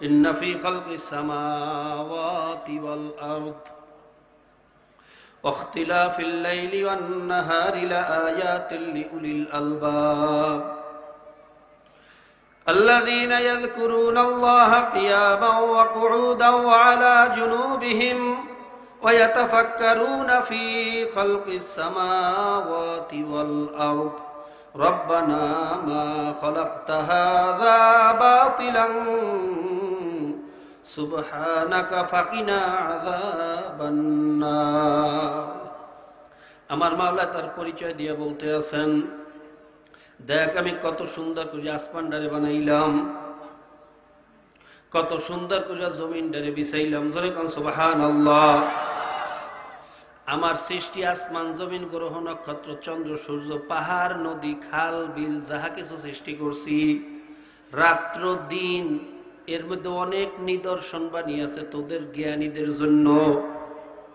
إن في خلق السماوات والأرض واختلاف الليل والنهار لآيات لأولي الألباب الذين يذكرون الله قياما وقعودا وعلى جنوبهم ويتفكرون في خلق السماوات والأرض ربنا ما خلقت هذا باطلا سبحانك فقنا عذاب النار আমার মাওলা তার পরিচয় দিয়ে বলতে আছেন, দেখ আমি কত সুন্দর করে আসমানটারে বানাইলাম, কত সুন্দর করে জমিনটারে বিছাইলাম। জোরে কোন সুবহানাল্লাহ। আমার সৃষ্টি আসমান জমিন গ্রহ নক্ষত্র চন্দ্র সূর্য পাহাড় নদী খাল বিল যাহা কিছু সৃষ্টি করছি, রাত্র দিন এর মধ্যে অনেক নিদর্শন বানিয়েছে তোদের জ্ঞানীদের জন্য।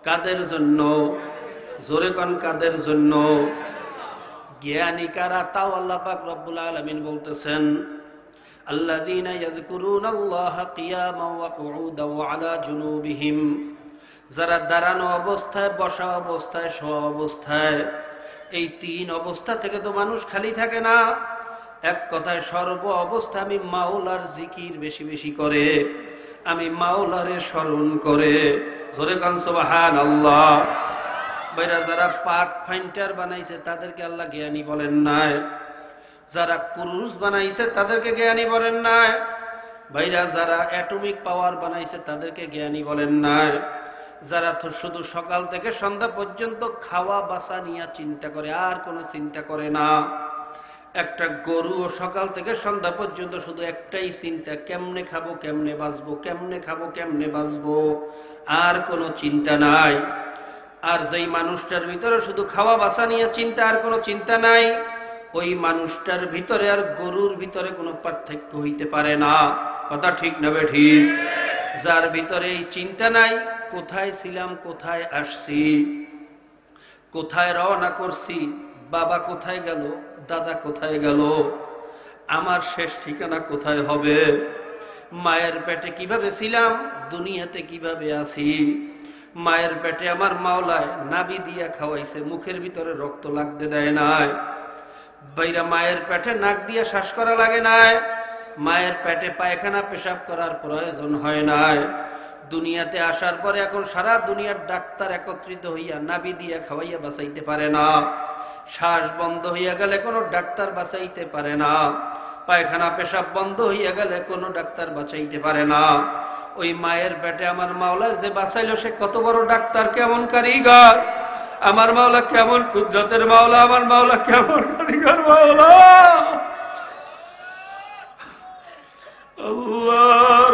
কাদের জন্য? জোরে কোন কাদের জন্য? জ্ঞানী কারা? তাও আল্লাহ পাক রব্বুল আলামিন বলতেছেন, আল্লাযীনা ইয়াযকুরুনাল্লাহা কিয়ামান ওয়া কুউদান ওয়া আলা জুনুবিহিম, যারা দাঁড়ানো অবস্থায়, বসা অবস্থায়, শোয়া অবস্থায়, এই তিন অবস্থা থেকে তো মানুষ খালি থাকে না। এক কথায় সর্ব অবস্থা আমি মাওলার জিকির বেশি বেশি করে, আমি মাওলারে স্মরণ করে। জোরে কান সুবহানাল্লাহ। বাইরা যারা পাক ফাইন্টার বানাইছে তাদেরকে আল্লাহ জ্ঞানী বলেন নাই, যারা ক্রুজ বানাইছে তাদেরকে জ্ঞানী বলেন নাই, বাইরা যারা অ্যাটমিক পাওয়ার বানাইছে তাদেরকে জ্ঞানী বলেন নাই, যারা তো শুধু সকাল থেকে সন্ধ্যা পর্যন্ত খাওয়া বাসা নিয়ে চিন্তা করে, আর কোনো চিন্তা করে না। একটা গরু সকাল থেকে সন্ধ্যা পর্যন্ত শুধু একটাই চিন্তা, কেমনে খাবো কেমনে বাঁচবো, কেমনে খাবো কেমনে বাঁচবো, আর কোনো চিন্তা নাই। আর যেই মানুষটার ভিতরে শুধু খাওয়া বাসা নিয়ে চিন্তা, আর কোনো চিন্তা নাই, ওই মানুষটার ভিতরে আর গরুর ভিতরে কোনো পার্থক্য হইতে পারে না। কথা ঠিক না বেঠিক? যার ভিতরে এই চিন্তা নাই, কোথায় ছিলাম, কোথায় আসছি, কোথায় রওনা করছি, বাবা কোথায় গেল, দাদা কোথায় গেল, আমার শেষ ঠিকানা কোথায় হবে, মায়ের পেটে কিভাবে ছিলাম, দুনিয়াতে কিভাবে আছি। মায়ের পেটে আমার মাওলায় নাভি দিয়া খাওয়াইছে, মুখের ভিতরে রক্ত লাগতে দেয় নাই। বাইরা মায়ের পেটে নাক দিয়া শ্বাস করা লাগে নাই, মায়ের পেটে পায়খানা পেশাব করার প্রয়োজন হয় নাই। দুনিয়াতে আসার পরে এখন সারা দুনিয়ার ডাক্তার একত্রিত হইয়া নাভি দিয়া খাওয়াইয়া বাঁচাইতে পারে না। শ্বাস বন্ধ হইয়া গেলে কোনো ডাক্তার বাঁচাইতে পারে না, পায়খানা পেশাব বন্ধ হইয়া গেলে কোনো ডাক্তার বাঁচাইতে পারে না। ওই মায়ের পেটে আমার মাওলা যে বাঁচাইলো সে কত বড় ডাক্তার, কেমন কারিগর। আমার মাওলা কেমন কুদরতের মাওলা, আমার মাওলা কেমন কারিগর মাওলা। আল্লাহ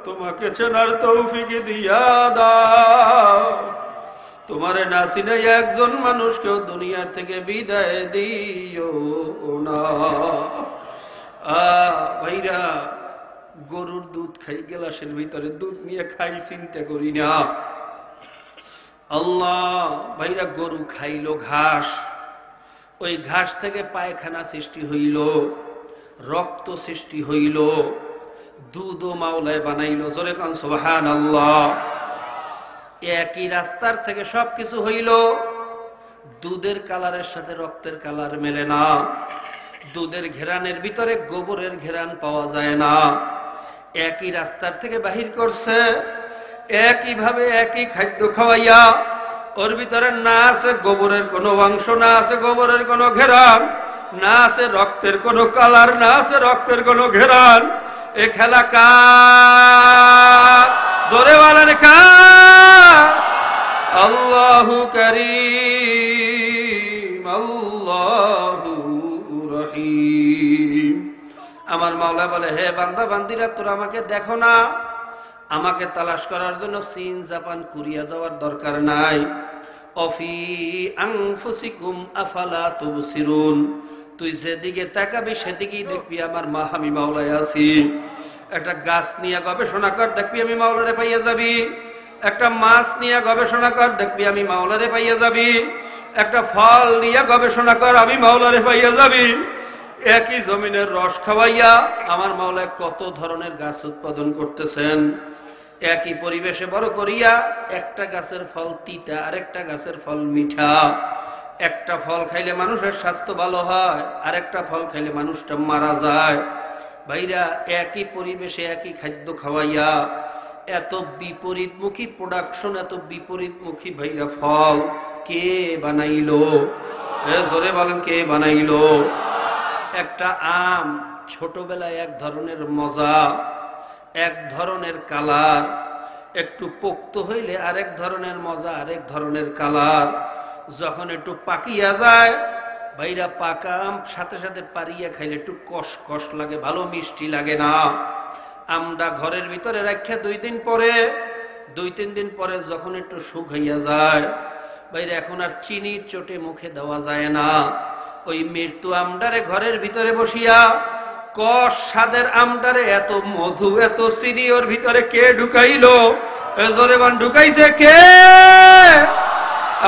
তোমাকে চেনার তৌফিক দিয়া দাও, তোমারে না চিনে একজন মানুষকেও দুনিয়ার থেকে বিদায় দিও না। ভাইরা, গরুর দুধ খাই, গ্লাসের ভিতরে দুধ নিয়ে খাই, চিন্তা করি না। আল্লাহ ভাইরা, গরু খাইলো ঘাস, ওই ঘাস থেকে পায়খানা সৃষ্টি হইল, রক্ত সৃষ্টি হইল, দুধও মাওলায় বানাইলো। জোরে কান সুবহানাল্লাহ। একই রাস্তার থেকে সবকিছু হইল, দুধের কালারের সাথে রক্তের কালার মেলে না, দুধের ঘেরানের ভিতরে গোবরের ঘেরান পাওয়া যায় না। একই রাস্তার থেকে বাহির করছে, একইভাবে একই খাদ্য খাওয়াইয়া, ওর ভিতরে না আছে গোবরের কোনো অংশ, না আছে গোবরের কোনো ঘেরান, না আছে রক্তের কোনো কালার, না আছে রক্তের কোনো ঘেরান। এ খেলা কার? জোরে বলেন কার? আল্লাহু কারীম, আল্লাহু রহিম। আমার মাওলা বলে, হে বান্দা বান্দিরা, তোরা আমাকে দেখো না, আমাকে তালাশ করার জন্য চীন জাপান কোরিয়া যাওয়ার দরকার নাই। অফি আনফুসিকুম আফালা তুবসিরুন, তুই যেদিকে তাকাবি সেদিকেই দেখবি আমার মা, আমি মাওলায় আছি। একটা গাছ নিয়ে গবেষণা কর, দেখবি আমি মাওলারে পাইয়া যাবি। একটা মাছ নিয়ে গবেষণা কর, দেখবি আমি মাওলারে পাইয়া যাবি। একটা ফল নিয়ে গবেষণা কর, আমি মাওলারে পাইয়া যাবি। একই জমিনের রস খাওয়াইয়া আমার মাওলা কত ধরনের গাছ উৎপাদন করতেছেন। একই পরিবেশে বড় করিয়া একটা গাছের ফল তিতা, আরেকটা গাছের ফল মিঠা। একটা ফল খাইলে মানুষের স্বাস্থ্য ভালো হয়, আরেকটা ফল খাইলে মানুষটা মারা যায়। ভাইরা, একই পরিবেশে একই খাদ্য খাওয়াইয়া এত বিপরীতমুখী প্রোডাকশন, এত বিপরীতমুখী ভাইরা ফল কে বানাইলো? জোরে বলেন, কে বানাইলো? একটা আম ছোটবেলায় এক ধরনের মজা, এক ধরনের কালার, একটু পোক্ত হইলে আরেক ধরনের মজা, আরেক ধরনের কালার। যখন একটু পাকিয়া যায় ভাইরা, পাকা আম সাথে সাথে পারিয়া খাইলে একটু কষ কষ লাগে, ভালো মিষ্টি লাগে না। আমটা ঘরের ভিতরে রাখা 2-3 দিন পরে যখন একটু শুকাইয়া যায় ভাইরা, এখন আর চিনির চোটে মুখে দেওয়া যায় না। ওই মৃত্যু আমডারে ঘরের ভিতরে বসিয়া কষ স্বাদের আমডারে এত মধু, এত চিনি ওর ভিতরে কে ঢুকাইলো? জোরে বান, ঢুকাইছে কে?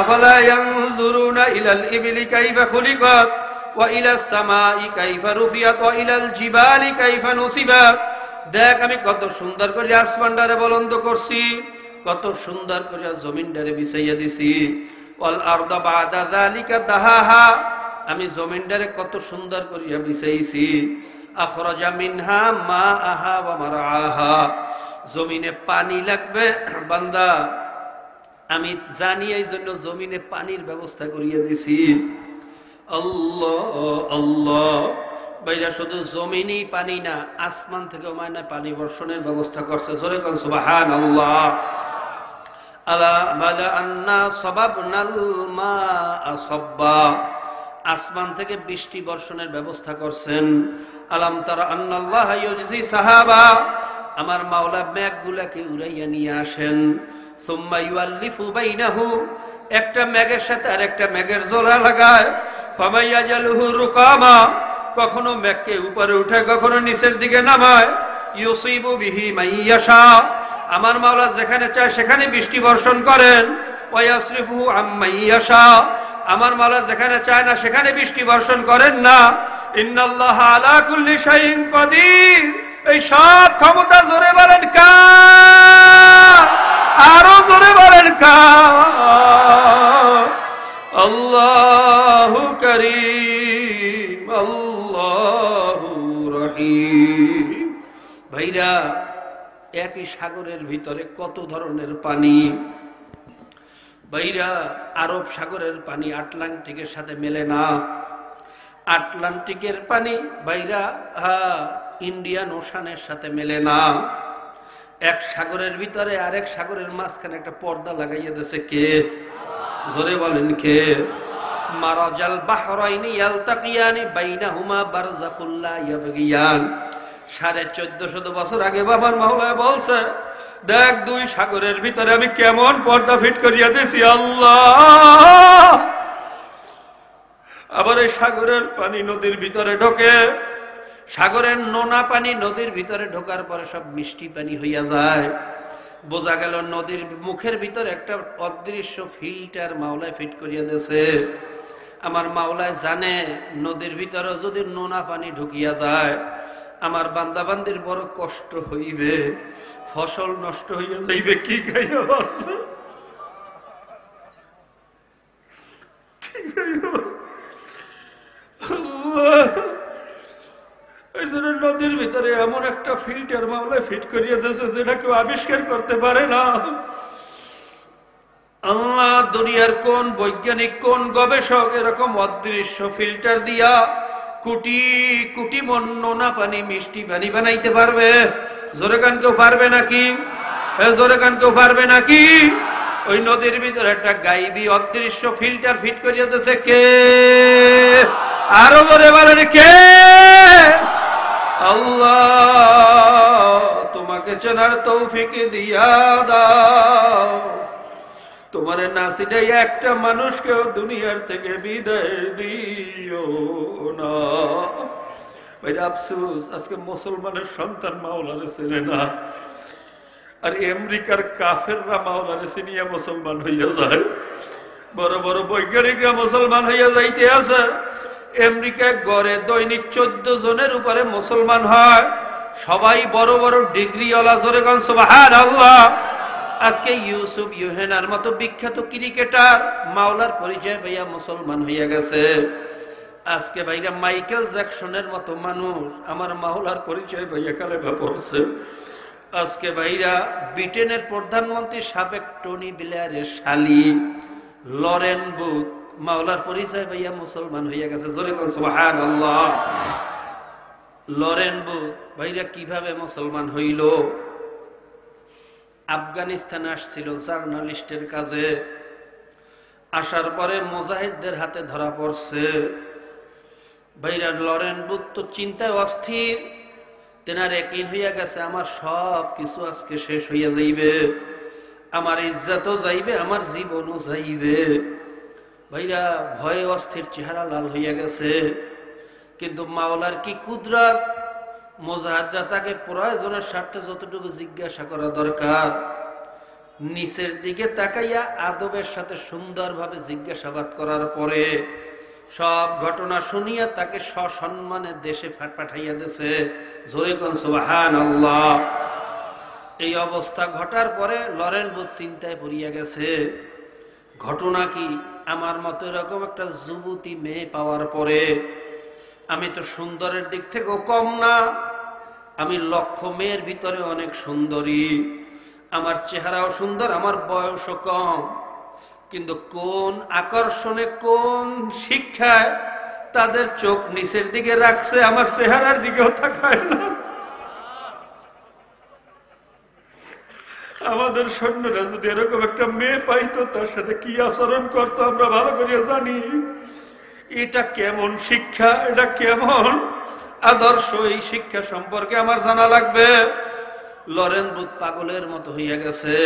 আফালা ইয়ানজুরুনা ইলাল ইবলি কাইফা খুলিকাত ওয়া ইলাস সামাই কাইফা রুফিয়াত ওয়া ইলাল জিবালি কাইফা নুসিবাত। দেখ আমি কত সুন্দর করে আসমানটারে বলন্দ করছি, কত সুন্দর করে জমিনটারে বিছাইয়া দিছি। ওয়াল আরদা বাদা যালিকা দাহাহা, আমি জমিনটারে কত সুন্দর করিয়া বিছাইছি। আখরাজা মিনহা মাআহা ওয়া মারআহা, জমিনে পানি লাগবে বান্দা, আমি জানি এই জন্য জমিনে পানির ব্যবস্থা করিয়া দিছি। আল্লাহ আল্লাহ। ভাইরা, শুধু জমিনই পানি না, আসমান থেকে মায়না পানি বর্ষণের ব্যবস্থা করছে। জোরে কোন সুবহানাল্লাহ। আলা মালা আন্না সাবাবনাল মাআ সাব্বা, আসমান থেকে বৃষ্টি বর্ষণের ব্যবস্থা করছেন। আলাম তারা আন্নাল্লাহ ইউজি সাহাবা, আমার মাওলা মেঘগুলাকে উড়াইয়া নিয়ে আসেন। সুম্মা ইউআল্লিফু বাইনাহু, একটা মেঘের সাথে আরেকটা মেঘের জোড়া লাগায়। ফামাইয়াজালহু রুকামা, কখনো মেঘকে উপরে উঠে কখনো নিচের দিকে নামায়। ইউসিবু বিহি মাইয়াশা, আমার মাওলা যেখানে চায় সেখানে বৃষ্টি বর্ষণ করেন। ওয়া ইয়াসরিফু আম্মাইয়াশা, আমার মাওলা যেখানে চায় না সেখানে বৃষ্টি বর্ষণ করেন না। ইন্নাল্লাহা আলা কুল্লি শাইইন কাদির, এই সব ক্ষমতা জোরে বলেন কার? আরো জোরে বলেন কার? আল্লাহু কারীম, আল্লাহু রহিম। ভাইরা, একই সাগরের ভিতরে কত ধরনের পানি। ভাইরা, আরব সাগরের পানি আটলান্টিকের সাথে মেলে না। আটলান্টিকের পানি ভাইরা ইন্ডিয়ান ওশানের সাথে মেলে না। এক সাগরের ভিতরে আরেক সাগরের মাঝখানে একটা পর্দা লাগাইয়া দিয়েছে কে? জোরে বলেন কে? মারাজাল বাহরাইনি ইয়ালতাকিয়ানি বাইনাহুমা বারযাখুল লা ইয়াবগিয়ান। 1450 বছর আগে বাবার মাওলা বলছে, দেখ 2 সাগরের ভিতরে আমি কেমন পর্দা ফিট করিয়া দিয়েছি। আল্লাহ। আবার এই সাগরের পানি নদীর ভিতরে ঢোকে, সাগরের নোনা পানি নদীর ভিতরে ঢোকার পরে সব মিষ্টি পানি হইয়া যায়। বোঝা গেল নদীর মুখের ভিতরে একটা অদৃশ্য ফিল্টার মাওলায় ফিট করিয়া দিয়েছে। আমার মাওলায় জানে নদীর ভিতরে যদি নোনা পানি ঢুকিয়া যায় আমার বান্দাবান্দির বড় কষ্ট হইবে, ফসল নষ্ট হইয়া যাইবে। কি খাইয়া নদীর ভিতরে এমন একটা ফিল্টার মাওলায় ফিট করিয়া দিয়েছে যেটা কেউ আবিষ্কার করতে পারে না। আল্লাহ দুনিয়ার কোন বৈজ্ঞানিক, কোন গবেষক এরকম অদৃশ্য ফিল্টার দিয়া কোটি কোটি মন নোনা পানি মিষ্টি পানি বানাইতে পারবে? জোরে কান কেউ পারবে নাকি? জোরে কান কেউ পারবে নাকি? ওই নদীর ভিতরে একটা গাইবি অদৃশ্য ফিল্টার ফিট করিয়া দিয়েছে কে? আরো জোরে বলেন কে? আল্লাহ। তোমাকে চেনার তৌফিক দিয়া দাও। তোমার নাসিটাই একটা মানুষকেও দুনিয়ার থেকে বিদায় দিও না। আফসোস, আজকে মুসলমানের সন্তান মাওলারে চেনে না, আর আমেরিকার কাফেররা মাওলারে চিনিয়া মুসলমান হইয়া যায়। বড় বড় বৈজ্ঞানিকরা মুসলমান হইয়া যাইতে আছে, আমেরিকায় গড়ে দৈনিক 14 জনের উপরে মুসলমান হয়, সবাই বড় বড় ডিগ্রিওয়ালা। জোরে কোন সুবহানাল্লাহ। আজকে ইউসুফ ইউহেনার মতো বিখ্যাত ক্রিকেটার মাওলার পরিচয় ভাইয়া মুসলমান হইয়া গেছে। আজকে ভাইরা মাইকেল জ্যাকসনের মতো মানুষ আমার মাওলার পরিচয় ভাইয়া কালেমা পড়ছে। আজকে ভাইরা ব্রিটেনের প্রধানমন্ত্রী সাবেক টনি ব্লেয়ারের শালী লরেন বুথ মাওলার পরিচয় ভাইয়া মুসলমান হইয়া গেছে। জোরে কোন সুবহানাল্লাহ। লরেন বুথ ভাইরা কিভাবে মুসলমান হইল? আফগানিস্তানে আসছিল জার্নালিস্টের কাজে, আসার পরে মুজাহিদদের হাতে ধরা পড়ছে। ভাইরা লরেন বুথ তো চিন্তায় অস্থির, তেনার ইয়াকিন হইয়া গেছে আমার সব কিছু আজকে শেষ হইয়া যাইবে, আমার ইজ্জতও যাইবে, আমার জীবনও যাইবে। ভাইরা ভয়ে অস্থির, চেহারা লাল হইয়া গেছে। কিন্তু মাওলার কি কুদরত, মুজাহিদরা তাকে প্রয়োজনের স্বার্থে যতটুকু জিজ্ঞাসা করা দরকার নিচের দিকে তাকাইয়া আদবের সাথে সুন্দরভাবে জিজ্ঞাসাবাদ করার পরে সব ঘটনা শুনিয়া তাকে সসম্মানে দেশে পাঠাইয়া দিয়েছে। জোরে কোন সুবহানাল্লাহ। এই অবস্থা ঘটার পরে লরেন বুথ চিন্তায় পড়িয়া গেছে, ঘটনা কি? আমার মতো এরকম একটা যুবতী মেয়ে পাওয়ার পরে, আমি তো সুন্দরের দিক থেকেও কম না, আমি লক্ষ মেয়ের ভিতরে অনেক সুন্দরী, আমার চেহারাও সুন্দর, আমার বয়সও কম, কিন্তু কোন আকর্ষণে কোন শিক্ষায় তাদের চোখ নিচের দিকে রাখছে, আমার চেহারার দিকেও তাকায় না। আমাদের সৈন্যরা যদি এরকম একটা মেয়ে পাইতো তার সাথে কি আচরণ করতো আমরা ভালো করে জানি। এটা কেমন শিক্ষা, এটা কেমন আদর্শ, এই শিক্ষা সম্পর্কে আমার জানা লাগবে। লরেন বুথ পাগলের মতো হইয়া গেছে।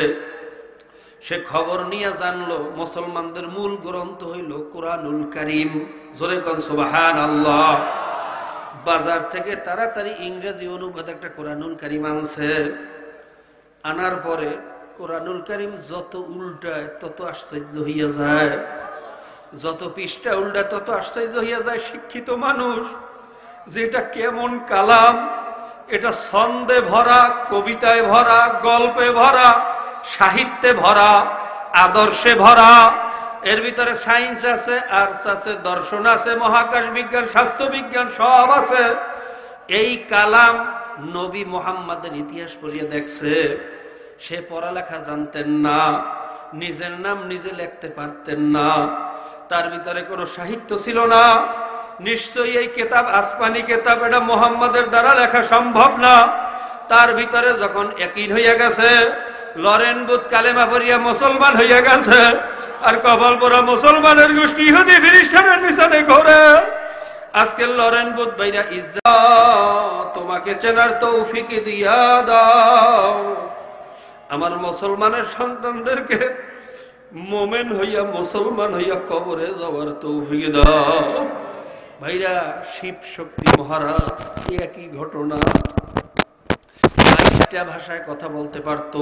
সে খবর নিয়ে জানলো মুসলমানদের মূল গ্রন্থ হইল কোরআনুল কারীম। জোরে কোন সুবহানাল্লাহ। বাজার থেকে তাড়াতাড়ি ইংরেজি অনুবাদ একটা কোরআনুল কারীম আনছে। আনার পরে কোরআনুল কারীম যত উল্টায় তত আশ্চর্য হইয়া যায়, যত পৃষ্ঠা উল্টায় তত আশ্চর্য হইয়া যায়। শিক্ষিত মানুষ যে এটা কেমন কালাম, এটা ছন্দে ভরা, কবিতায় ভরা, গল্পে ভরা, সাহিত্যে ভরা, আদর্শে ভরা। এর ভিতরে সায়েন্স আছে, আর্টস আছে, দর্শন আছে, মহাকাশ বিজ্ঞান, স্বাস্থ্য বিজ্ঞান সব আছে। এই কালাম নবী মুহাম্মাদের ইতিহাস পড়িয়ে দেখছে। সে পড়ালেখা জানতেন না, নিজের নাম নিজে লিখতে পারতেন না, তার ভিতরে কোনো সাহিত্য ছিল না। নিশ্চয়ই এই কিতাব আসমানি কিতাব, এটা মুহাম্মাদের দ্বারা লেখা সম্ভব না। তার ভিতরে যখন ইয়াকিন হইয়া গেছে, লরেন বুথ কালেমা পড়িয়া মুসলমান হইয়া গেছে। আর কপাল পোড়া মুসলমানের গোষ্ঠী ইহুদি খ্রিস্টানের পিছনে ঘোরে। আজকে লরেন বুথ ভাইরা ইজ্জত তোমাকে চেনার তৌফিক দিয়া দাও, আমার মুসলমানের সন্তানদেরকে মোমেন হইয়া মুসলমান হইয়া কবরে যাওয়ার তৌফিক দাও। ভাইরা শিব শক্তি মহারাজ একই ঘটনা, 22টা ভাষায় কথা বলতে পারত,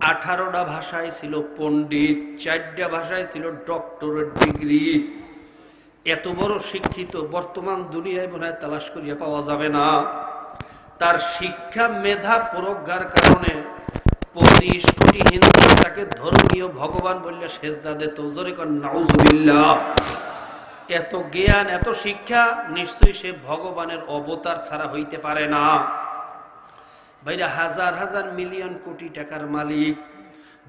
18টা ভাষায় ছিল পণ্ডিত, 4টা ভাষায় ছিল ডক্টরেট ডিগ্রি। এত বড় শিক্ষিত বর্তমান দুনিয়ায় মনে হয় তালাশ করিয়া পাওয়া যাবে না। তার শিক্ষা মেধা প্রজ্ঞার কারণে 25 কোটি হিন্দু তাকে ধর্মীয় ভগবান বললে সেজদা দিত। জোরে কোন নাউজুবিল্লাহ। এত জ্ঞান, এত শিক্ষা, নিশ্চয়ই সে ভগবানের অবতার ছাড়া হইতে পারে না। ভাইরা হাজার হাজার মিলিয়ন কোটি টাকার মালিক,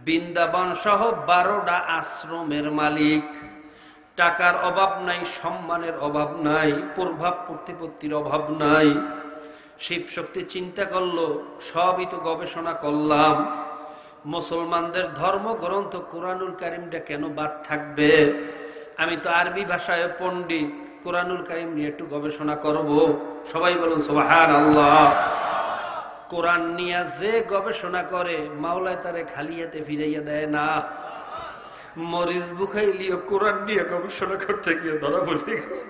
বৃন্দাবন সহ 12টা আশ্রমের মালিক। টাকার অভাব নাই, সম্মানের অভাব নাই, প্রভাব প্রতিপত্তির অভাব নাই। শিব শক্তি চিন্তা করলো সবই তো গবেষণা করলাম, মুসলমানদের ধর্মগ্রন্থ কোরআনুল কারীমটা কেন বাদ থাকবে? আমি তো আরবি ভাষায় পণ্ডিত, কোরআনুল কারীম নিয়ে একটু গবেষণা করব। সবাই বলুন সুবহানাল্লাহ। কোরআন নিয়ে যে গবেষণা করে মাওলায় তারে খালি হাতে ফিরাইয়া দেয় না। মরিস বুখাইলিও কোরআন নিয়ে গবেষণা করতে গিয়ে ধরা পড়ে গেছে।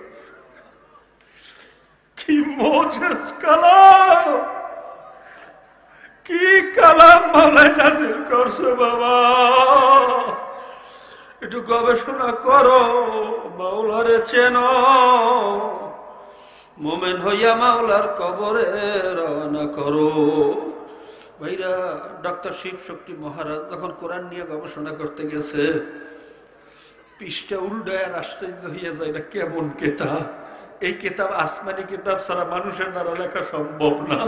কি মোজেজ কালাম, কি কালাম মাওলায় নাযিল করছে বাবা। একটু গবেষণা করো, মাওলারে চেনো, মোমেন হইয়া মাওলার কবরে রওনা করো। ভাইরা, ডক্টর শিব শক্তি মহারাজ যখন কোরআন নিয়ে গবেষণা করতে গেছে, পৃষ্ঠা উল্টায় আর আশ্চর্য হইয়া যায়, না কেমন কিতাব! এই কিতাব আসমানি কিতাব ছাড়া মানুষের দ্বারা লেখা সম্ভব না।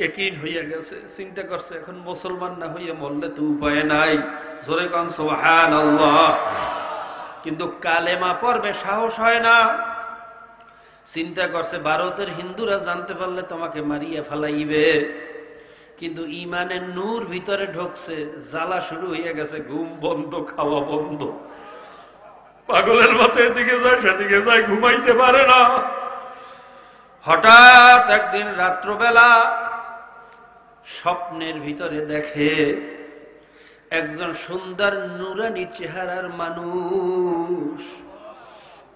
একই হইয়া গেছে, চিন্তা করছে এখন মুসলমান না হইয়া মরলে তো উপায় নাই। জোরে কোন সুবহানাল্লাহ। কিন্তু কালেমা পড়বে সাহস হয় না। চিন্তা করছে ভারতের হিন্দুরা জানতে পারলে তোমাকে মারিয়া ফেলাইবে, কিন্তু ইমানের নূর ভিতরে ঢুকছে, জ্বালা শুরু হইয়া গেছে, ঘুম বন্ধ, খাওয়া বন্ধ, পাগলের মতো এদিকে যায় সেদিকে যায়, ঘুমাইতে পারে না। হঠাৎ একদিন রাত্রবেলা স্বপ্নের ভিতরে দেখে একজন সুন্দর নুরানি চেহারার মানুষ,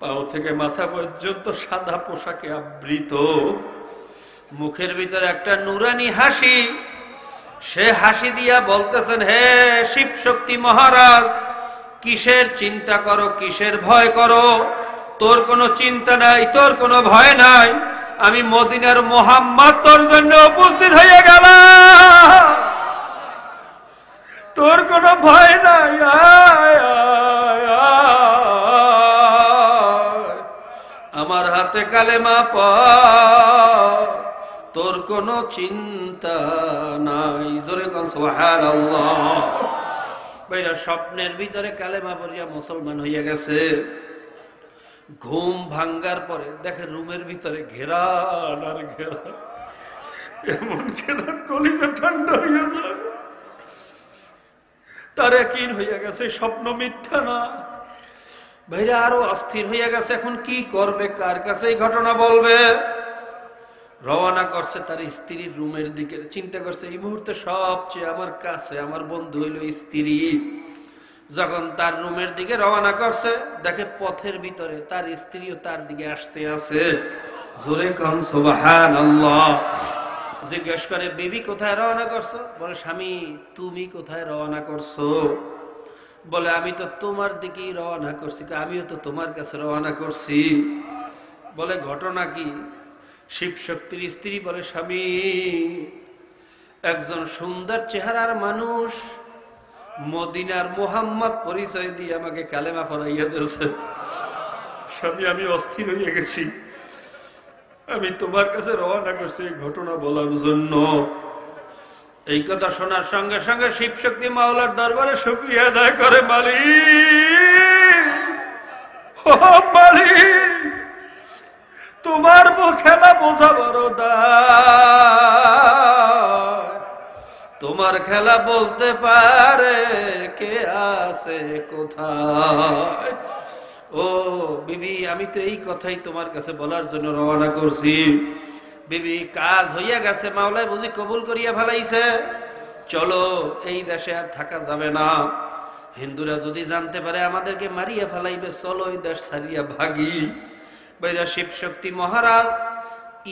পাও থেকে মাথা পর্যন্ত সাদা পোশাকে আবৃত, মুখের ভিতরে একটা নুরানি হাসি। সে হাসি দিয়া বলতেছেন, হে শিব শক্তি মহারাজ, কিসের চিন্তা করো, কিসের ভয় করো? তোর কোনো চিন্তা নাই, তোর কোনো ভয় নাই, আমি মদিনার মোহাম্মদ তোর জন্য উপস্থিত হয়ে গেলাম, তোর কোনো ভয় নাই, আমার হাতে কালেমা পড়, তোর কোনো চিন্তা নাই। জোরে কোন সুবহানাল্লাহ। ভাইরা, স্বপ্নের ভিতরে কালেমা পড়িয়া মুসলমান হইয়া গেছে। ঘুম ভাঙ্গার পরে দেখে রুমের ভিতরে ঘেরান আর ঘেরান, এমন ঘেরান কলিজা ঠান্ডা হইয়া যায়। তার একদিন হইয়া গেছে স্বপ্ন মিথ্যা না। ভাইরা, আরো অস্থির হইয়া গেছে, এখন কি করবে, কার কাছে এই ঘটনা বলবে? রওনা করছে তার স্ত্রীর রুমের দিকে। চিন্তা করছে এই মুহূর্তে সবচেয়ে আমার কাছে আমার বন্ধু হইল স্ত্রী। যখন তার রুমের দিকে রওনা করছে, দেখে পথের ভিতরে তার স্ত্রীও তার দিকে আসতে আছে। জোরে কোন সুবহানাল্লাহ। জিজ্ঞেস করে, বিবি কোথায় রওনা করছো? বলে, স্বামী তুমি কোথায় রওনা করছো? বলে, আমি তো তোমার দিকেই রওনা করছি। আমিও তো তোমার কাছে রওনা করছি। বলে, ঘটনা কি? শিব শক্তির স্ত্রী বলে, স্বামী একজন সুন্দর চেহারার মানুষ মদিনার মোহাম্মদ পরিচয় দিয়ে আমাকে কালেমা পড়াইয়া দিয়েছে। স্বামী, আমি অস্থির হয়ে গেছি, আমি তোমার কাছে রওনা করছি এই ঘটনা বলার জন্য। এই কথা শোনার সঙ্গে সঙ্গে শিব শক্তি মাওলার দরবারে শুকরিয়া আদায় করে, মালিক, ও মালিক, তোমার খেলা বোঝা বড় দায়, তোমার খেলা বুঝতে পারে কে আছে কোথায়। ও বিবি, আমি তো এই কথাই তোমার কাছে বলার জন্য রওনা করছি। বিবি, কাজ হইয়া গেছে, মাওলাই বুঝি কবুল করিয়া ফেলাইছে, চলো, এই দেশে আর থাকা যাবে না। হিন্দুরা যদি জানতে পারে আমাদেরকে মারিয়া ফেলাইবে, চলো এই দেশ ছাড়িয়া ভাগি। বাইরা, শিব শক্তি মহারাজ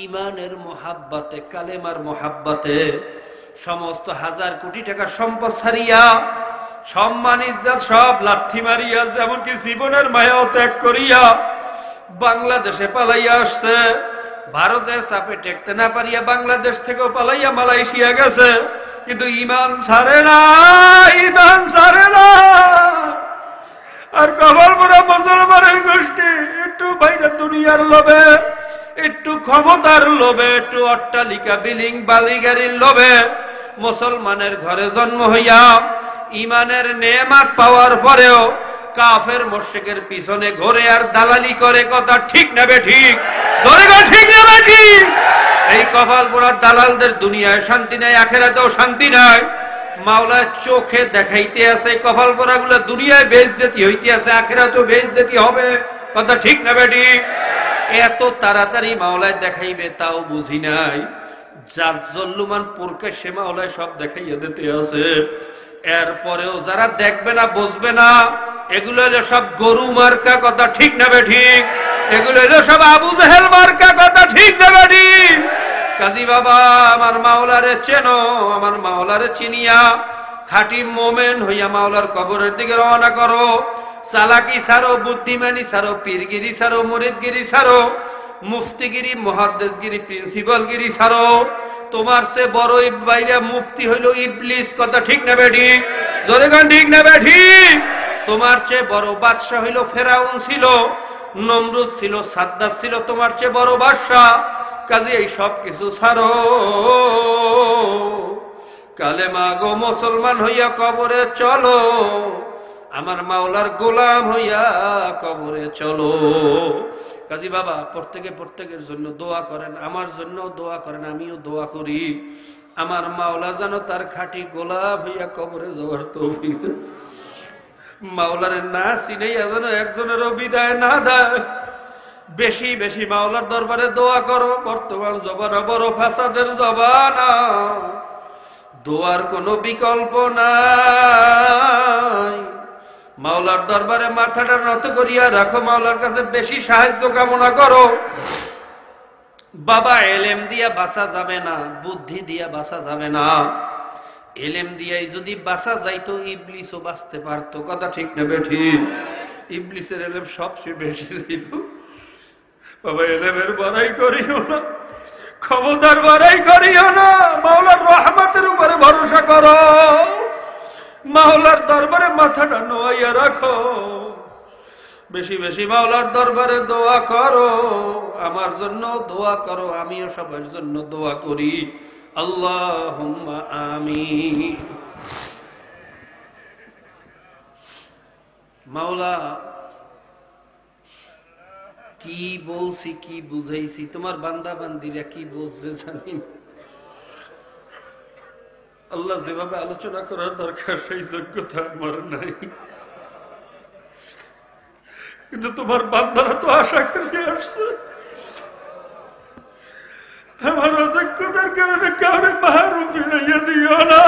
ইমানের মোহাব্বতে, কালেমার মোহাব্বতে সমস্ত হাজার কোটি টাকা সম্পদ ছাড়িয়া, সম্মান ইজ্জত সব লাথি মারিয়া, যেমনকি জীবনের মায়াও ত্যাগ করিয়া বাংলাদেশে পালাইয়া আসছে। ভারতের চাপে টেকতে না পারিয়া বাংলাদেশ থেকেও পালাইয়া মালয়েশিয়া গেছে, কিন্তু ইমান ছাড়ে না, ইমান ছাড়ে না। আর কমলপুরা মুসলমানের গোষ্ঠী একটু বাইরে দুনিয়ার লোভে, একটু ক্ষমতার লোভে, একটু অট্টালিকা বিল্ডিং বালি গাড়ির লোভে মুসলমানের ঘরে জন্ম হইয়া ইমানের নেয়ামত পাওয়ার পরেও কাফের মুশরিকের পিছনে ঘোরে আর দালালি করে। কথা ঠিক না বেঠিক? জোরে বল, ঠিক না বেঠিক? এই কপালপুরার দালালদের দুনিয়ায় শান্তি নাই, আখিরাতেও শান্তি নাই। মাওলা চোখে দেখাইতে আছে কপালপুরা গুলো দুনিয়ায় বেইজ্জতি হইতে আছে, আখিরাতেও বেইজ্জতি হবে। কথা ঠিক না বেঠিক? এত তাড়াতাড়ি মাওলায় দেখাইবে তাও বুঝি নাই। জাজ্জল্লুমান পুরকে সে মাওলায় সব দেখাইয়া দিতে আছে। এরপরেও যারা দেখবে না, বুঝবে না, এগুলো হলো সব গরু মার্কা। কথা ঠিক না বেঠিক? এগুলো হলো সব আবু জেহেল মার্কা। কথা ঠিক না বেঠিক? কাজী বাবা, আমার মাওলারে চেনো, আমার মাওলারে চিনিয়া খাঁটি মোমেন হইয়া মাওলার কবরের দিকে রওনা করো। চালাকি ছাড়ো, বুদ্ধিমানি ছাড়ো, পীরগিরি ছাড়ো, মুরিদগিরি ছাড়ো, মুফতিগিরি, মুহাদ্দিসগিরি, প্রিন্সিপালগিরি ছাড়ো। তোমার সে বড় বাইরে মুফতি হইল ইবলিস। কথা ঠিক না বেঠিক? জোরে গান ঠিক না বেঠিক? তোমার চেয়ে বড় বাদশা হইল ফেরাউন ছিল, নমরুদ ছিল, সাদ্দাত ছিল, তোমার চেয়ে বড় বাদশা। কাজে এই সব কিছু ছাড়ো, কালেমা গো মুসলমান হইয়া কবরে চলো, আমার মাওলার গোলাম হইয়া কবরে চলো। কাজী বাবা প্রত্যেকের জন্য দোয়া করেন, আমার জন্য দোয়া করেন, আমিও দোয়া করি আমার মাওলা যেন তার খাঁটি গোলাম হইয়া কবরে যাওয়ার তৌফিক, মাওলার না চিনেই যেন একজনেরও বিদায় না দেয়। বেশি বেশি মাওলার দরবারে দোয়া করো। বর্তমান জমানা বড় ফাসাদের জমানা, দোয়ার কোনো বিকল্প নাই। মাওলার দরবারে মাথাটা নত করিয়া রাখো, মাওলার কাছে বেশি সাহায্য কামনা করো। বাবা এলেম দিয়া বাঁচা যাবে না, বুদ্ধি দিয়া বাঁচা যাবে না। এলেম দিয়াই যদি বাঁচা যাইতো ইবলিসও বাঁচতে পারতো। কথা ঠিক না বেঠিক? ইবলিসের এলেম সবচেয়ে বেশি ছিল। বাবা এলেমের বড়াই করিও না, ক্ষমতার বড়াই করিও না, মাওলার রহমতের উপরে ভরসা করো, মাওলার দরবারে মাথাটা নোয়াইয়া রাখো, বেশি বেশি মাওলার দরবারে দোয়া করো, আমার জন্য দোয়া করো, আমিও সবার জন্য দোয়া করি। আল্লাহুম্মা আমিন। মাওলা কি বলছি, কি বুঝাইছি, তোমার বান্দা বান্দিরা কি বুঝছে জানি না। আল্লাহ যেভাবে আলোচনা করার দরকার সেই যোগ্যতা আমার নাই, কিন্তু তোমার বান্দারা তো আশা করে আসছে। আমার অযোগ্যতার কারণে কাউরে মাহরুম ফিরাইয়া দিও না।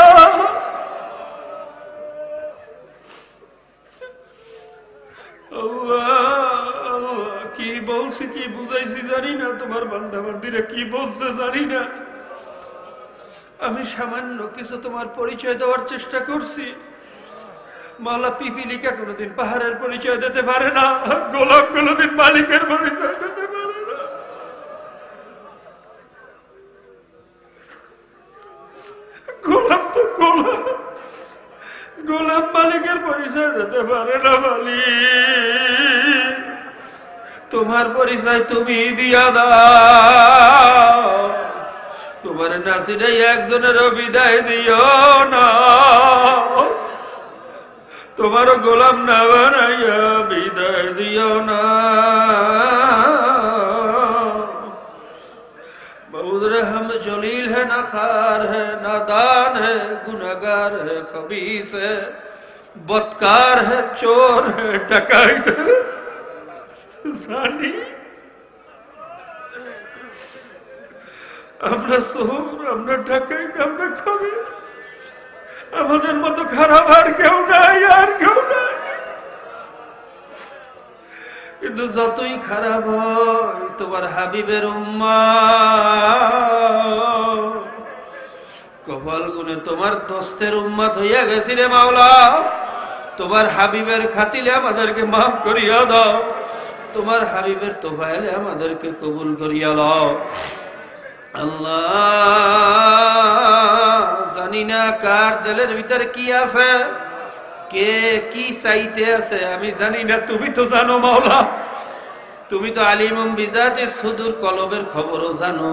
কি বলছি, কি বুঝাইছি জানি না, তোমার বান্দা বান্দিরা কি বলছে জানি না। আমি সামান্য কিছু তোমার পরিচয় দেওয়ার চেষ্টা করছি। মাওলা পিপিলিকা কোনোদিন পাহাড়ের পরিচয় দিতে পারে না, গোলাপ কোনোদিন মালিকের পরিচয় দিতে পারে না। গোলাপ তো গোলাপ, গোলাপ মালিকের পরিচয় দিতে পারে না। মালিক তোমার পরিচয় তুমি দিয়া দাও, তোমার নাসিরাই একজনেরও বিদায় দিও না, তোমারও গোলাম না বানাইয়া বিদায় দিও না। बहुदरे हम जलील है ना खार है, नादान है, गुनहगार है, खबीस है, बदकार है, चोर है, डकैत है, जानी আমরা চোর, আমরা ডাকাইত, আমরা খবিস, আমাদের মতো খারাপ আর কেউ নাই, আর কেউ নাই। কিন্তু যতই খারাপ হয় তোমার হাবিবের উম্মাত, কপাল গুনে তোমার দোস্তের উম্মাত হইয়া গেছি রে মাওলা। তোমার হাবিবের খাতিলে আমাদেরকে মাফ করিয়া দাও, তোমার হাবিবের তোফাইলে আমাদেরকে কবুল করিয়া দাও। আল্লাহ জানি না কার দিলের ভিতরে কি আছে, কে কি চাইতে আছে আমি জানি না, তুমি তো জানো মাওলা। তুমি তো আলিমুম বিজাতির সুদূর কলবের খবরও জানো,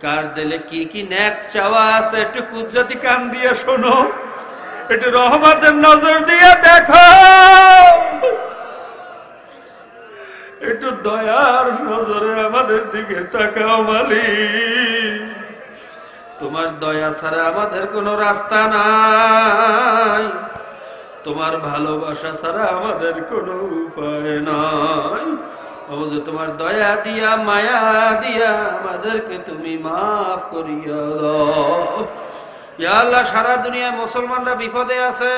কার দিলে কি কি নেক চাওয়া আছে। একটু কুদরতি কান দিয়ে শোনো, একটু রহমতের নজর দিয়ে দেখো, একটু দয়ার নজরে আমাদের দিকে তাকাও মালিক। তোমার দয়া ছাড়া আমাদের কোনো রাস্তা নাই, তোমার ভালোবাসা ছাড়া আমাদের কোনো উপায় নাই। তোমার দয়া দিয়া মায়া দিয়া আমাদেরকে তুমি মাফ করিয়া দাও। ইয়া আল্লাহ, সারা দুনিয়া মুসলমানরা বিপদে আছে,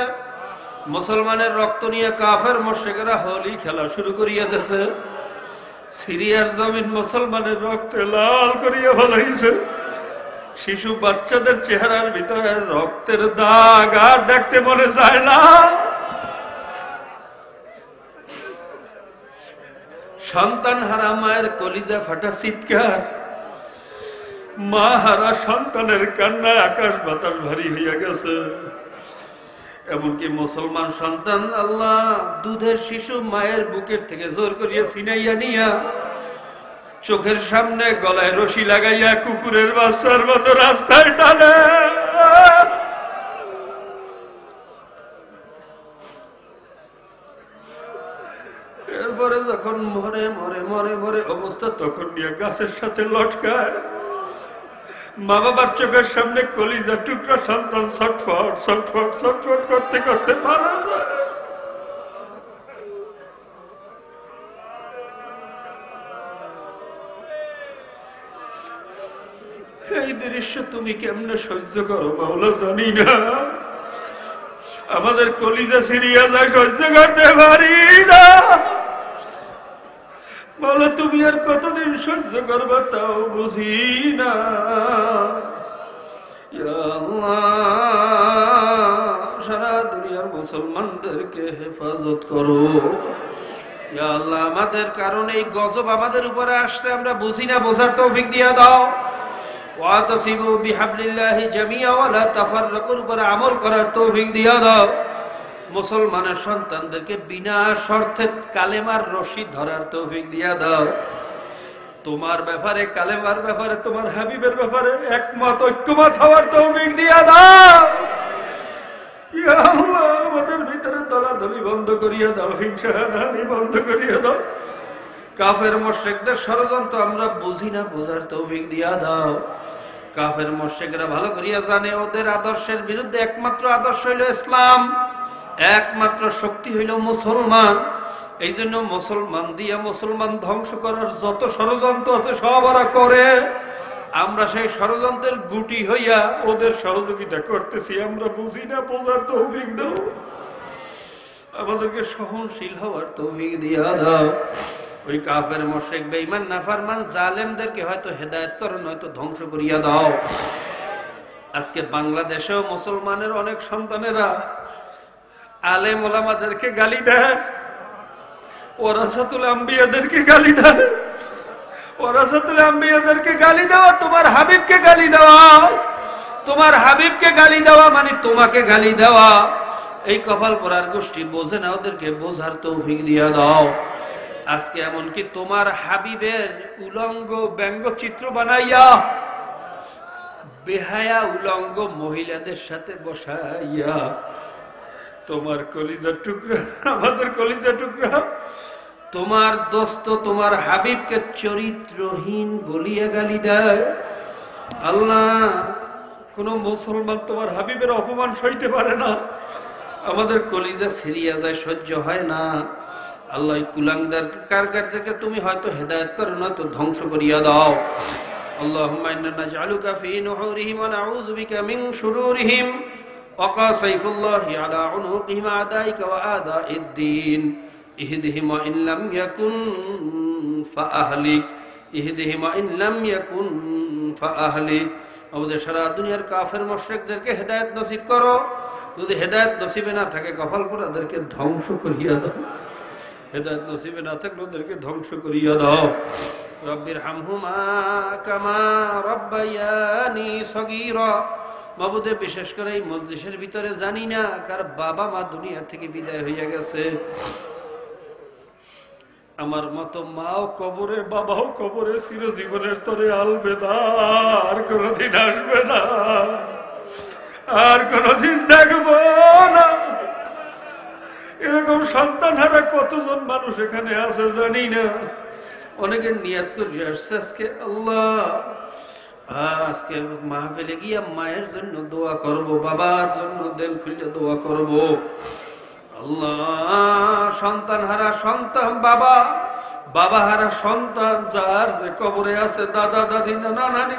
মুসলমানের রক্ত নিয়ে কাফের মুশরিকরা হোলি খেলা শুরু করিয়া দিয়েছে। সিরিয়ার জমিন মুসলমানের রক্তে লাল করিয়া ফেলাইছে, শিশু বাচ্চাদের চেহারার ভিতরে রক্তের দাগ আর দেখতে মনে যায় না। সন্তান হারা মায়ের কলিজা ফাটা চিৎকার, মা হারা সন্তানের কান্নায় আকাশ বাতাস ভারী হইয়া গেছে। এমনকি মুসলমান সন্তান আল্লাহ দুধের শিশু মায়ের বুকের থেকে জোর করিয়া ছিনাইয়া নিয়া চোখের সামনে গলায় রশি লাগাইয়া কুকুরের বাচ্চার মতো রাস্তায় টানে। এরপরে যখন মরে মরে মরে মরে অবস্থা, তখন নিয়ে গাছের সাথে লটকায়। মা বাবার চোখের সামনে কলিজা টুকরা সন্তান ছটফট ছটফট ছটফট করতে করতে মারা যায়। এই দৃশ্য তুমি কেমনে সহ্য করো মাওলা জানি না। আমাদের কলিজা সিরিয়া যায়, সহ্য করতে পারি না। মাওলা তুমি আর কতদিন সহ্য করবা তাও বুঝি না। ইয়া আল্লাহ, সারা দুনিয়ার মুসলমানদেরকে হেফাজত করো। ইয়া আল্লাহ, আমাদের কারণে এই গজব আমাদের উপরে আসছে, আমরা বুঝি না, বোঝার তৌফিক দিয়া দাও। ওয়াতাসিমু বিহাবলিল্লাহি জামিআ ওয়া লা তাফাররাকুর উপরে আমল করার তৌফিক দিয়া দাও। মুসলমানের সন্তানদেরকে বিনা শর্তে কালেমার রশি ধরার তৌফিক দিয়া দাও। তোমার ব্যাপারে, কালেমার ব্যাপারে, তোমার হাবিবের ব্যাপারে একমত ঐক্যমত হওয়ার তৌফিক দিয়া দাও। ইয়া আল্লাহ, আমাদের ভিতরে দলাদলি বন্ধ করিয়া দাও, হিংসা হানাহানি বন্ধ করিয়া দাও। কাফের মুশরিকদের ষড়যন্ত্র আমরা বুঝি না, বোঝার তৌফিক দিয়া দাও। কাফের মুশরিকরা ভালো করিয়া জানে ওদের আদর্শের বিরুদ্ধে একমাত্র আদর্শ হইল ইসলাম, একমাত্র শক্তি হইল মুসলমান। এই জন্য মুসলমান দিয়া মুসলমান ধ্বংস করার যত ষড়যন্ত্র আছে সব ওরা করে। আমরা সেই ষড়যন্ত্রের গুটি হইয়া ওদের সহযোগিতা করতেছি, আমরা বুঝি না, বোঝার তৌফিক দাও। আমাদেরকে সহনশীল হওয়ার তৌফিক দিয়া দাও। ওই কাফের মুশরিক বেঈমান নাফরমান জালেমদেরকে হয়তো হেদায়েত করো, নয়তো ধ্বংস করিয়া দাও। আজকে বাংলাদেশেও মুসলমানের অনেক সন্তানেরা আলেম ওলামাদেরকে গালি দেয়, ওরাসাতুল আম্বিয়াদেরকে গালি দেয়। ওরাসাতুল আম্বিয়াদেরকে গালি দেওয়া, তোমার হাবিবকে গালি দেওয়া, তোমার হাবিবকে গালি দেওয়া মানে তোমাকে গালি দেওয়া। এই কপাল পরার গোষ্ঠী বোঝে না, ওদেরকে বোঝার তৌফিক দিয়া দাও। আজকে এমনকি তোমার হাবিবের উলঙ্গ ব্যঙ্গচিত্র বানাইয়া বেহায়া উলঙ্গ মহিলাদের সাথে বসাইয়া তোমার কলিজা টুকরা, আমাদের কলিজা টুকরা, তোমার দোস্ত তোমার হাবিবকে চরিত্রহীন বলিয়া গালি দেয়। আল্লাহ, কোন মুসলমান তোমার হাবিবের অপমান সইতে পারে না, আমাদের কলিজা ছিঁড়িয়া যায়, সহ্য হয় না। আল্লাহ, কুলাঙ্গার কারগারদেরকে তুমি হয়তো হেদায়েত করো, না তো ধ্বংস করিয়া দাও। আল্লাহুম্মা ইন্না নাজআলুকা ফি নুহুরিহিম ওয়া নাউযু বিকা মিন শুরুরিহিম ওয়া কাসাইফুল্লাহি আলা উনুকিহিম আদাইকা ওয়া আদাইদ্দিন ইহদিহিম ওয়া ইন লাম ইয়াকুন ফাআহলিক ইহদিহিম ওয়া ইন লাম ইয়াকুন ফাআহলিক। আমাদের সারা দুনিয়ার কাফের মুশরিকদেরকে হেদায়েত নসিব করো। যদি হেদায়েত নসিবে না থাকে কপাল পোড়াদেরকে ধ্বংস করিয়া দাও। হেদায়েত নসিবে না থাকলে ওদেরকে ধ্বংস করিয়া দাও। রব্বির হামহুমা কামা রব্বায়ানি সগীরা। মাবুদে, বিশেষ করে এই মজলিসের ভিতরে জানি না কার বাবা মা দুনিয়া থেকে বিদায় হইয়া গেছে। আমার মতো মাও কবরে, বাবাও কবরে, চিরজীবনের তরে আলবেদা, আর কোনদিন আসবে না, আর কোনদিন দেখবো না। এরকম সন্তান হারা কতজন মানুষ এখানে আছে জানি না। অনেকের নিয়াত করে আসছে আজকে, আল্লাহ আজকে মাহফিলে গিয়া মায়ের জন্য দোয়া করব, বাবার জন্য দিল খুলে দোয়া করব। আল্লাহ, সন্তান হারা সন্তান, বাবা, বাবা হারা সন্তান, যার যে কবরে আছে, দাদা দাদি, নানা নানি,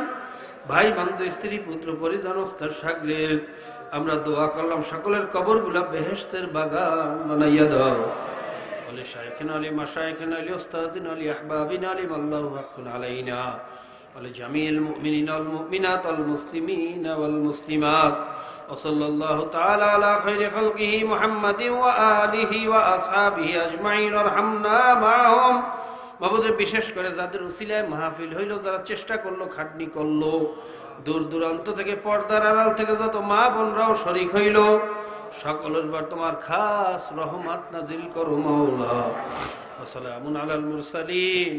ভাই বন্ধু, স্ত্রী পুত্র পরিজন, ওস্তাদ শাগির, আমরা দোয়া করলাম সকলের কবরগুলা বেহেশতের বাগান বানাইয়া দাও। ওলি শাইখিনা, ওলি মাশাইখিনা, ওলি উস্তাদিনা, ওলি আহবাবিনা, ওলি আল্লাহু হাক্কুন আলাইনা, ওলি জামিল মুমিনিনা ওয়াল মুমিনাত ওয়াল মুসলিমিনা ওয়াল মুসলিমাত। وصلى الله تعالى على خير خلقه محمد وآله وأصحابه أجمعين وارحمنا معهم মাবুদের বিশেষ করে যাদের উসিলায় মাহফিল হইল, যারা চেষ্টা করলো, খাটনি করলো, দূর দূরান্ত থেকে, পর্দার আড়াল থেকে যত মা বোনরাও শরীক হইল, সকলের বার তোমার খাস রহমত নাজিল করো মাওলা। আসসালামু আলাল মুরসালিন,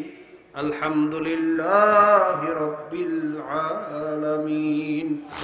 আলহামদুলিল্লাহি রাব্বিল আলামিন।